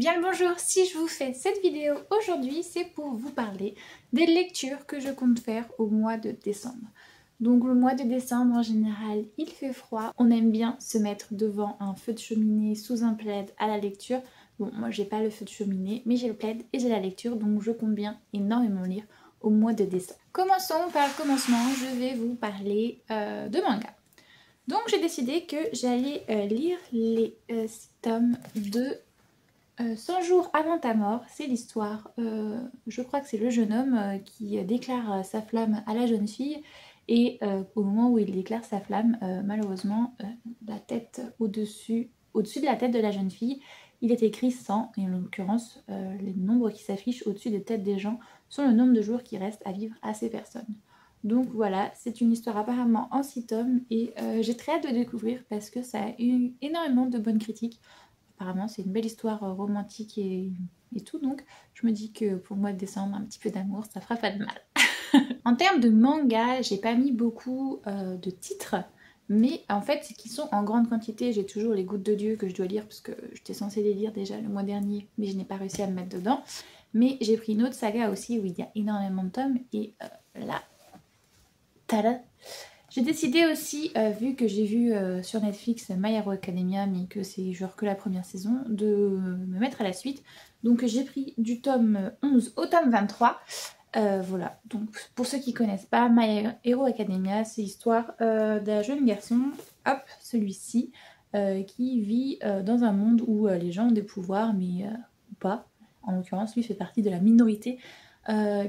Bien le bonjour, si je vous fais cette vidéo aujourd'hui, c'est pour vous parler des lectures que je compte faire au mois de décembre. Donc le mois de décembre en général, il fait froid, on aime bien se mettre devant un feu de cheminée sous un plaid à la lecture. Bon, moi j'ai pas le feu de cheminée, mais j'ai le plaid et j'ai la lecture, donc je compte bien énormément lire au mois de décembre. Commençons par le commencement, je vais vous parler de manga. Donc j'ai décidé que j'allais lire les 6 tomes de 100 jours avant ta mort. C'est l'histoire, je crois que c'est le jeune homme qui déclare sa flamme à la jeune fille et au moment où il déclare sa flamme, malheureusement, la tête au-dessus de la tête de la jeune fille, il est écrit 100 et en l'occurrence les nombres qui s'affichent au-dessus des têtes des gens sont le nombre de jours qui restent à vivre à ces personnes. Donc voilà, c'est une histoire apparemment en 6 tomes et j'ai très hâte de découvrir parce que ça a eu énormément de bonnes critiques. Apparemment c'est une belle histoire romantique et tout, donc je me dis que pour le mois de décembre, un petit peu d'amour, ça fera pas de mal. En termes de manga, j'ai pas mis beaucoup de titres, mais en fait c'est qu'ils sont en grande quantité. J'ai toujours les Gouttes de Dieu que je dois lire parce que j'étais censée les lire déjà le mois dernier, mais je n'ai pas réussi à me mettre dedans. Mais j'ai pris une autre saga aussi où il y a énormément de tomes et là, tada! J'ai décidé aussi, vu que j'ai vu sur Netflix My Hero Academia, mais que c'est genre que la première saison, de me mettre à la suite. Donc j'ai pris du tome 11 au tome 23. Voilà, donc pour ceux qui connaissent pas, My Hero Academia, c'est l'histoire d'un jeune garçon, hop, celui-ci, qui vit dans un monde où les gens ont des pouvoirs, mais ou pas. En l'occurrence, lui fait partie de la minorité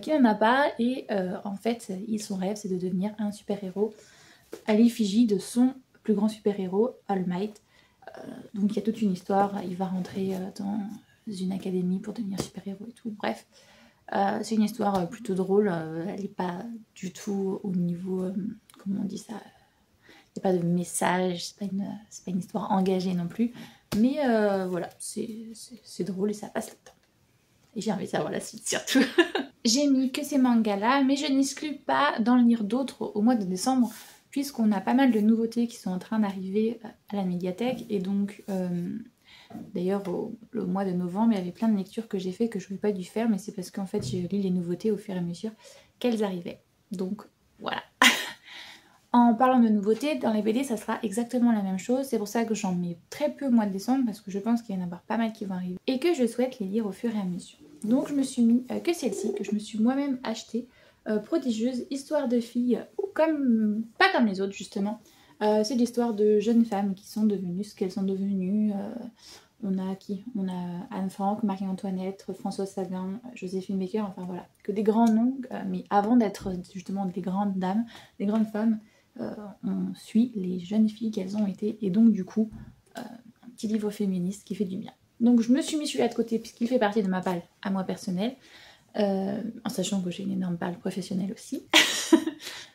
qui n'en a pas, et en fait, son rêve, c'est de devenir un super-héros à l'effigie de son plus grand super-héros, All Might. Donc il y a toute une histoire, il va rentrer dans une académie pour devenir super-héros et tout, bref. C'est une histoire plutôt drôle, elle n'est pas du tout au niveau, comment on dit ça, il n'y a pas de message, c'est pas une histoire engagée non plus, mais voilà, c'est drôle et ça passe le temps. Et j'ai envie de savoir la suite surtout. J'ai mis que ces mangas là, mais je n'exclus pas d'en lire d'autres au mois de décembre, puisqu'on a pas mal de nouveautés qui sont en train d'arriver à la médiathèque. Et donc, d'ailleurs, le mois de novembre, il y avait plein de lectures que j'ai fait que je n'aurais pas dû faire, mais c'est parce qu'en fait, j'ai lu les nouveautés au fur et à mesure qu'elles arrivaient. Donc, voilà. En parlant de nouveautés, dans les BD, ça sera exactement la même chose. C'est pour ça que j'en mets très peu au mois de décembre, parce que je pense qu'il y en a pas mal qui vont arriver. Et que je souhaite les lire au fur et à mesure. Donc je me suis mis que celle-ci, que je me suis moi-même achetée. Prodigieuse, histoire de filles, comme pas comme les autres justement. C'est l'histoire de jeunes femmes qui sont devenues ce qu'elles sont devenues. On a qui? On a Anne Frank, Marie-Antoinette, Françoise Sagan, Joséphine Baker, enfin voilà. Que des grands noms, mais avant d'être justement des grandes dames, des grandes femmes, on suit les jeunes filles qu'elles ont été. Et donc du coup, un petit livre féministe qui fait du bien. Donc je me suis mis celui-là de côté puisqu'il fait partie de ma palle à moi personnelle. En sachant que j'ai une énorme palle professionnelle aussi.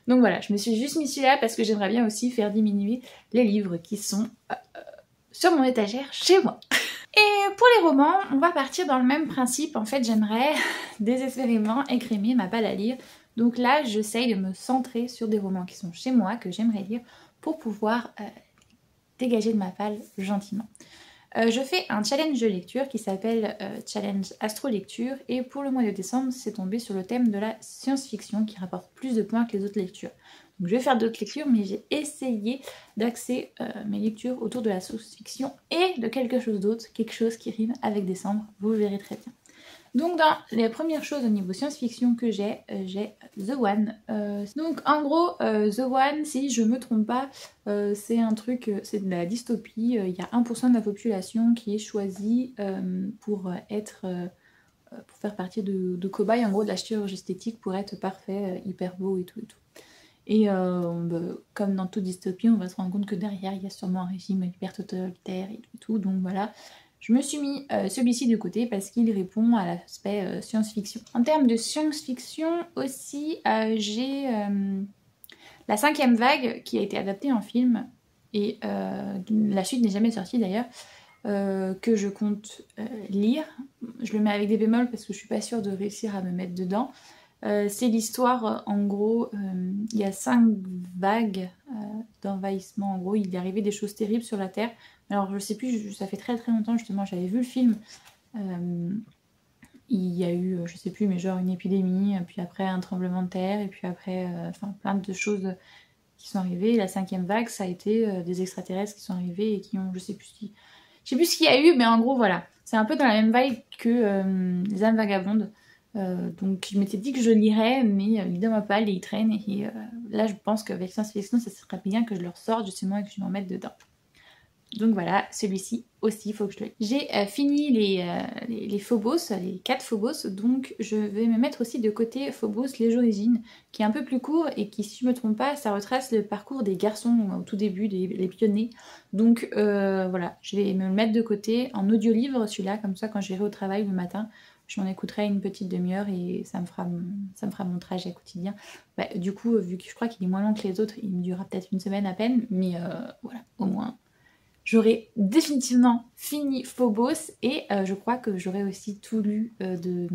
Donc voilà, je me suis juste mis celui-là parce que j'aimerais bien aussi faire diminuer les livres qui sont sur mon étagère chez moi. Et pour les romans, on va partir dans le même principe. En fait, j'aimerais désespérément écrémer ma palle à lire. Donc là, j'essaye de me centrer sur des romans qui sont chez moi, que j'aimerais lire, pour pouvoir dégager de ma palle gentiment. Je fais un challenge de lecture qui s'appelle Challenge Astro Lecture, et pour le mois de décembre, c'est tombé sur le thème de la science-fiction qui rapporte plus de points que les autres lectures. Donc je vais faire d'autres lectures, mais j'ai essayé d'axer mes lectures autour de la science-fiction et de quelque chose d'autre, quelque chose qui rime avec décembre, vous le verrez très bien. Donc dans les premières choses au niveau science-fiction que j'ai The One. Donc en gros, The One, si je me trompe pas, c'est un truc, c'est de la dystopie. Il y a 1% de la population qui est choisie pour faire partie de cobayes, en gros de la chirurgie esthétique pour être parfait, hyper beau et tout et tout. Et comme dans toute dystopie, on va se rendre compte que derrière il y a sûrement un régime hyper totalitaire et tout, donc voilà. Je me suis mis celui-ci de côté parce qu'il répond à l'aspect science-fiction. En termes de science-fiction aussi, j'ai la 5e vague qui a été adaptée en film, et la suite n'est jamais sortie d'ailleurs, que je compte lire. Je le mets avec des bémols parce que je suis pas sûre de réussir à me mettre dedans. C'est l'histoire, en gros, il y a 5 vagues d'envahissement. En gros, il est arrivé des choses terribles sur la Terre. Alors je sais plus, ça fait très très longtemps justement, j'avais vu le film Il y a eu, je sais plus, mais genre une épidémie, puis après un tremblement de terre, et puis après, enfin plein de choses qui sont arrivées. Et la 5e vague, ça a été des extraterrestres qui sont arrivés et qui ont, je sais plus ce qu'il y a eu, mais en gros voilà. C'est un peu dans la même vibe que les âmes vagabondes. Donc je m'étais dit que je lirais, mais l'idée m'a pas, il traîne. Et là je pense qu'avec science-fiction, ça serait bien que je le ressorte justement et que je m'en mette dedans. Donc voilà, celui-ci aussi, il faut que je le lise. J'ai fini les Phobos, les 4 Phobos, donc je vais me mettre aussi de côté Phobos, les origines, qui est un peu plus court et qui, si je me trompe pas, ça retrace le parcours des garçons au tout début, les pionniers. Donc voilà, je vais me le mettre de côté en audio-livre, celui-là, comme ça quand j'irai au travail le matin, je m'en écouterai une petite demi-heure et ça me fera mon trajet quotidien. Bah, du coup, vu que je crois qu'il est moins long que les autres, il me durera peut-être une semaine à peine, mais voilà, au moins... J'aurai définitivement fini Phobos et je crois que j'aurai aussi tout lu de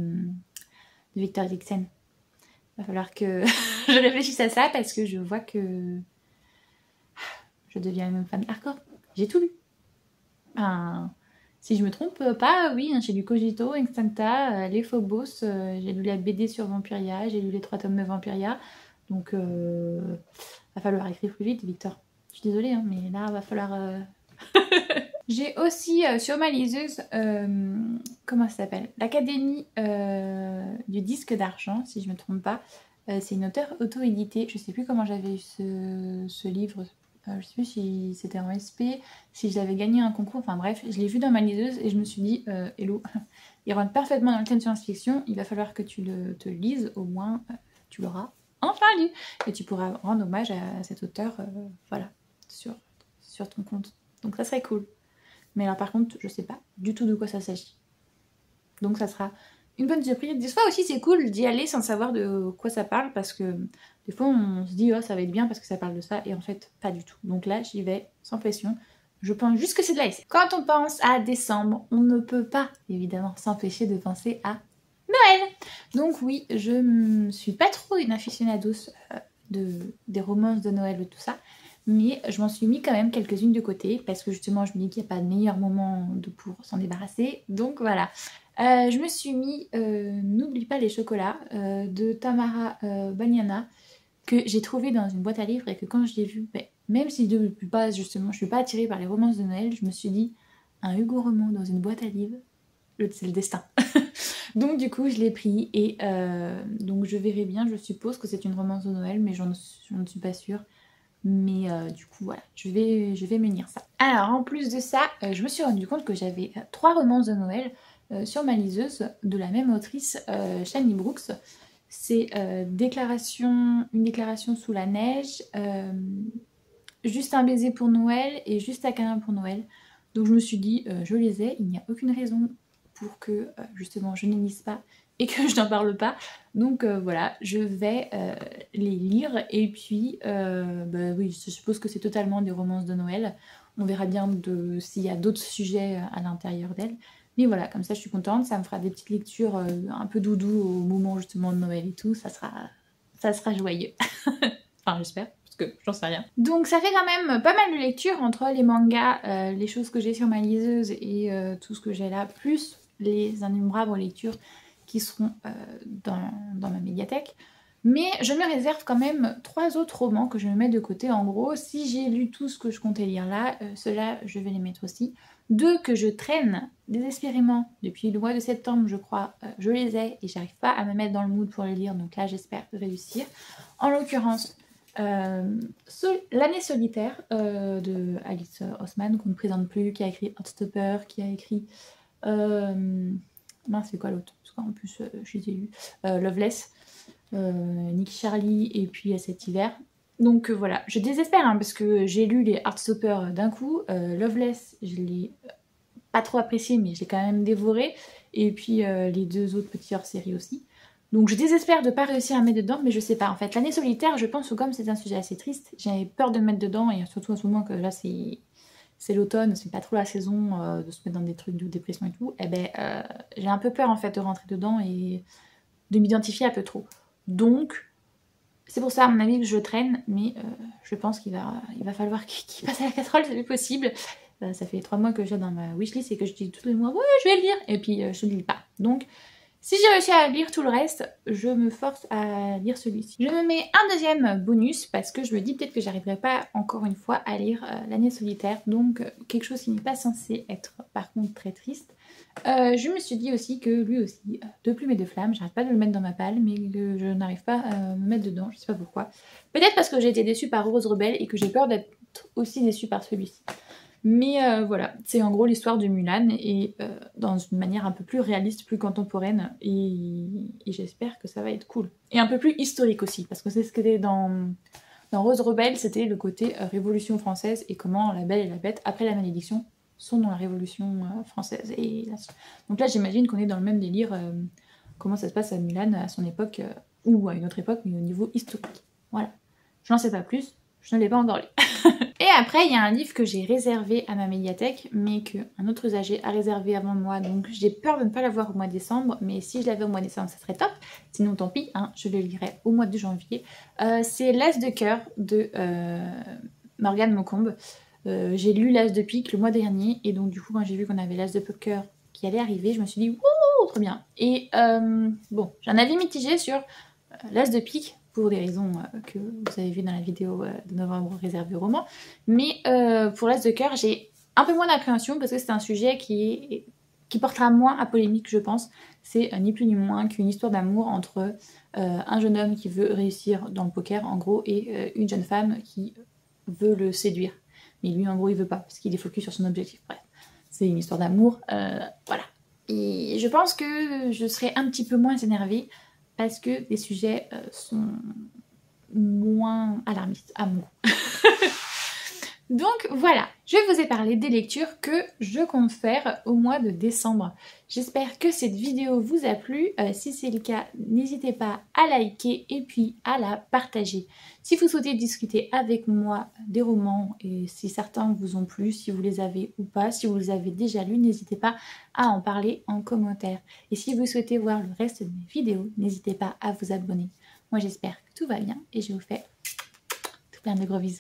Victor Eriksen. Il va falloir que je réfléchisse à ça parce que je vois que je deviens une fan hardcore. J'ai tout lu. Enfin, si je me trompe pas, oui, hein, j'ai lu Cogito, Instincta, les Phobos, j'ai lu la BD sur Vampiria, j'ai lu les 3 tomes de Vampiria. Donc, va falloir écrire plus vite, Victor. Je suis désolée, hein, mais là, va falloir... J'ai aussi sur ma liseuse, comment ça s'appelle, l'Académie du disque d'argent, si je ne me trompe pas. C'est une auteure auto-éditée, je ne sais plus comment j'avais eu ce livre, je ne sais plus si c'était en SP, si j'avais gagné un concours, enfin bref, je l'ai vu dans ma liseuse et je me suis dit, hello, il rentre parfaitement dans le thème science-fiction, il va falloir que tu te le lises, au moins tu l'auras enfin lu, et tu pourras rendre hommage à cet auteur, voilà, sur ton compte. Donc ça serait cool. Mais alors par contre, je sais pas du tout de quoi ça s'agit. Donc ça sera une bonne surprise. Des fois aussi c'est cool d'y aller sans savoir de quoi ça parle parce que des fois on se dit oh ça va être bien parce que ça parle de ça et en fait pas du tout. Donc là j'y vais sans pression. Je pense juste que c'est de la SF. Quand on pense à décembre, on ne peut pas évidemment s'empêcher de penser à Noël. Donc oui, je ne suis pas trop une aficionados des romances de Noël et tout ça. Mais je m'en suis mis quand même quelques-unes de côté parce que justement je me dis qu'il n'y a pas de meilleur moment pour s'en débarrasser. Donc voilà, je me suis mis N'oublie pas les chocolats de Tamara Baniana que j'ai trouvé dans une boîte à livres et que quand je l'ai vu, même si depuis base justement je ne suis pas attirée par les romances de Noël, je me suis dit un Hugo Roman dans une boîte à livres, c'est le destin. Donc du coup je l'ai pris et donc je verrai bien, je suppose que c'est une romance de Noël mais je ne suis pas sûre. Mais du coup voilà, je vais me lire ça. Alors en plus de ça, je me suis rendu compte que j'avais 3 romances de Noël sur ma liseuse de la même autrice, Shani Brooks. C'est une déclaration sous la neige, Juste un baiser pour Noël et Juste un câlin pour Noël. Donc je me suis dit, je les ai, il n'y a aucune raison pour que justement je ne les lise pas et que je n'en parle pas. Donc voilà, je vais les lire et puis oui, je suppose que c'est totalement des romances de Noël. On verra bien s'il y a d'autres sujets à l'intérieur d'elles. Mais voilà, comme ça je suis contente, ça me fera des petites lectures un peu doudou au moment justement de Noël et tout, ça sera joyeux. Enfin j'espère, parce que j'en sais rien. Donc ça fait quand même pas mal de lectures entre les mangas, les choses que j'ai sur ma liseuse et tout ce que j'ai là, plus les innombrables lectures qui seront dans ma médiathèque. Mais je me réserve quand même 3 autres romans que je me mets de côté. En gros, si j'ai lu tout ce que je comptais lire là, ceux-là, je vais les mettre aussi. 2 que je traîne désespérément depuis le mois de septembre, je crois, je les ai et j'arrive pas à me mettre dans le mood pour les lire. Donc là, j'espère réussir. En l'occurrence, L'année solitaire de Alice Oseman, qu'on ne présente plus, qui a écrit Heartstopper, qui a écrit... mince, c'est quoi l'autre? Parce qu'en plus, je les ai lus. Loveless, Nick Charlie, et puis cet hiver. Donc voilà, je désespère hein, parce que j'ai lu les Heartstopper d'un coup. Loveless, je l'ai pas trop apprécié, mais je l'ai quand même dévoré. Et puis les 2 autres petits hors-série aussi. Donc je désespère de ne pas réussir à mettre dedans, mais je sais pas. En fait, l'année solitaire, je pense que comme c'est un sujet assez triste, j'avais peur de me mettre dedans, et surtout en ce moment que là c'est l'automne, c'est pas trop la saison de se mettre dans des trucs de dépression et tout, j'ai un peu peur en fait de rentrer dedans et de m'identifier un peu trop. Donc c'est pour ça à mon avis que je traîne, mais je pense qu'il va falloir qu'il passe à la casserole, c'est plus possible. Ça fait 3 mois que je l'ai dans ma wishlist et que je dis tous les mois ouais je vais le lire et puis je ne lis pas. Donc si j'ai réussi à lire tout le reste, je me force à lire celui-ci. Je me mets un deuxième bonus parce que je me dis peut-être que j'arriverai pas encore une fois à lire L'année solitaire. Donc quelque chose qui n'est pas censé être par contre très triste. Je me suis dit aussi que lui aussi, Deux plumes et deux flammes, j'arrête pas de le mettre dans ma palle mais que je n'arrive pas à me mettre dedans, je sais pas pourquoi. Peut-être parce que j'ai été déçue par Rose Rebelle et que j'ai peur d'être aussi déçue par celui-ci. Mais voilà, c'est en gros l'histoire de Mulan et dans une manière un peu plus réaliste, plus contemporaine et j'espère que ça va être cool. Et un peu plus historique aussi, parce que c'est ce que c'était dans Rose Rebelle, c'était le côté Révolution française et comment la Belle et la Bête, après la malédiction, sont dans la Révolution française. Donc là j'imagine qu'on est dans le même délire, comment ça se passe à Mulan à son époque, ou à une autre époque, mais au niveau historique. Voilà, je n'en sais pas plus, je ne l'ai pas encore lu. Et après, il y a un livre que j'ai réservé à ma médiathèque, mais qu'un autre usager a réservé avant moi, donc j'ai peur de ne pas l'avoir au mois de décembre, mais si je l'avais au mois de décembre, ça serait top. Sinon, tant pis, hein, je le lirai au mois de janvier. C'est L'As de cœur de Morgane Maucombe. J'ai lu L'As de pique le mois dernier, et donc du coup, quand j'ai vu qu'on avait L'As de cœur qui allait arriver, je me suis dit, wouh, trop bien. Et bon, j'ai un avis mitigé sur L'As de pique, pour des raisons que vous avez vues dans la vidéo de novembre réservée au roman. Mais pour L'As de cœur, j'ai un peu moins d'appréhension parce que c'est un sujet qui portera moins à polémique, je pense. C'est ni plus ni moins qu'une histoire d'amour entre un jeune homme qui veut réussir dans le poker, en gros, et une jeune femme qui veut le séduire. Mais lui, en gros, il veut pas parce qu'il est focus sur son objectif. Bref, c'est une histoire d'amour, voilà. Et je pense que je serai un petit peu moins énervée parce que les sujets sont moins alarmistes à mon goût. Donc voilà, je vous ai parlé des lectures que je compte faire au mois de décembre. J'espère que cette vidéo vous a plu. Si c'est le cas, n'hésitez pas à liker et puis à la partager. Si vous souhaitez discuter avec moi des romans et si certains vous ont plu, si vous les avez ou pas, si vous les avez déjà lus, n'hésitez pas à en parler en commentaire. Et si vous souhaitez voir le reste de mes vidéos, n'hésitez pas à vous abonner. Moi j'espère que tout va bien et je vous fais tout plein de gros bisous.